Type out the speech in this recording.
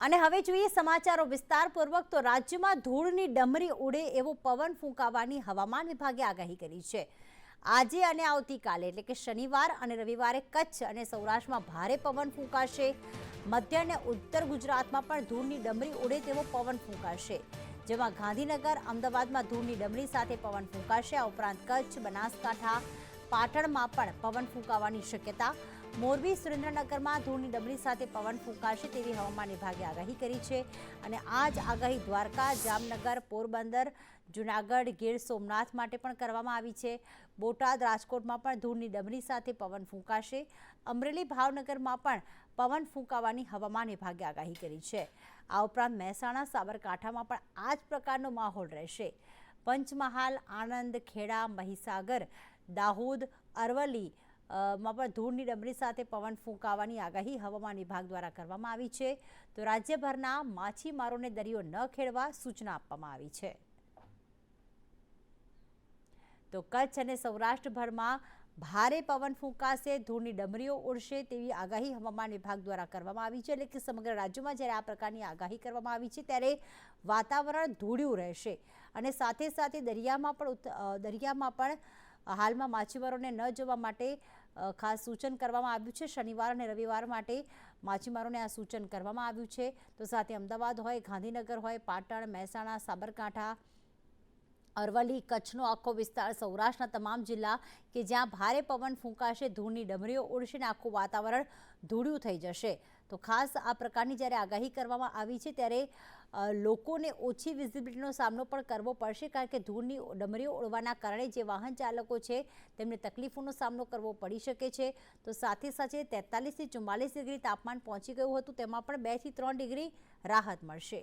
અને હવે જોઈએ સમાચારો વિસ્તારપૂર્વક તો રાજ્યમાં ધૂળની ડમરી ઉડે એવો પવન ફૂંકાવાની હવામાન વિભાગે આગાહી કરી છે। આજે અને આવતીકાલે એટલે કે શનિવાર અને રવિવારે કચ્છ અને સૌરાષ્ટ્રમાં ભારે પવન ફૂંકાશે। મધ્ય અને ઉત્તર ગુજરાતમાં પણ ધૂળની ડમરી ઉડે તેવો પવન ફૂંકાશે, જેમાં ગાંધીનગર અમદાવાદમાં ધૂળની ડમરી સાથે પવન ફૂંકાશે। આ ઉપરાંત કચ્છ, બનાસકાંઠા, પાટણમાં પણ પવન ફૂંકાવાની શક્યતા। મોરબી, સુરેન્દ્રનગરમાં ધૂળની ડમરી સાથે પવન ફૂંકાશે તેવી હવામાન વિભાગે આગાહી કરી છે। અને આ જ આગાહી દ્વારકા, જામનગર, પોરબંદર, જૂનાગઢ, ગીર સોમનાથ માટે પણ કરવામાં આવી છે। બોટાદ, રાજકોટમાં પણ ધૂળની ડમરી સાથે પવન ફૂંકાશે। અમરેલી, ભાવનગરમાં પણ પવન ફૂંકાવાની હવામાન વિભાગે આગાહી કરી છે। આ ઉપરાંત મહેસાણા, સાબરકાંઠામાં પણ આ જ પ્રકારનો માહોલ રહેશે। પંચમહાલ, આણંદ, ખેડા, મહીસાગર, દાહોદ, અરવલ્લી માં પણ ધૂળની ડમરી સાથે પવન ફૂંકાવાની આગાહી હવામાન વિભાગ દ્વારા કરવામાં આવી છે। તો રાજ્યભરના માછીમારોને દરિયો ન ખેડવા સૂચના આપવામાં આવી છે। તો કચ્છ અને સૌરાષ્ટ્રભરમાં ભારે પવન ફૂંકાશે, ધૂળની ડમરીઓ ઉડશે તેવી આગાહી હવામાન વિભાગ દ્વારા કરવામાં આવી છે। એટલે કે સમગ્ર રાજ્યમાં જ્યારે આ પ્રકારની આગાહી કરવામાં આવી છે ત્યારે વાતાવરણ ધૂળિયું રહેશે અને સાથે સાથે દરિયામાં પણ હાલમાં માછીમારોને ન જવા માટે ખાસ સૂચન કરવામાં આવ્યું છે। શનિવાર અને રવિવાર માટે માછીમારોને આ સૂચન કરવામાં આવ્યું છે। તો સાથે અમદાવાદ હોય, ગાંધીનગર હોય, પાટણ, મહેસાણા, સાબરકાંઠા, અરવલ્લી, કચ્છનો આખો વિસ્તાર, સૌરાષ્ટ્રના તમામ જિલ્લા કે જ્યાં ભારે પવન ફૂંકાશે, ધૂળની ડમરીઓ ઉડશે ને આખું વાતાવરણ ધૂળિયું થઈ જશે। તો ખાસ આ પ્રકારની જ્યારે આગાહી કરવામાં આવી છે ત્યારે લોકોને ઓછી વિઝિબિલિટીનો સામનો પણ કરવો પડશે, કારણ કે ધૂળની ડમરીઓ ઉડવાના કારણે જે વાહન ચાલકો છે તેમને તકલીફોનો સામનો કરવો પડી શકે છે। તો સાથે સાથે 43 થી 44 ડિગ્રી તાપમાન પહોંચી ગયું હતું, તેમાં પણ 2 થી 3 ડિગ્રી રાહત મળશે।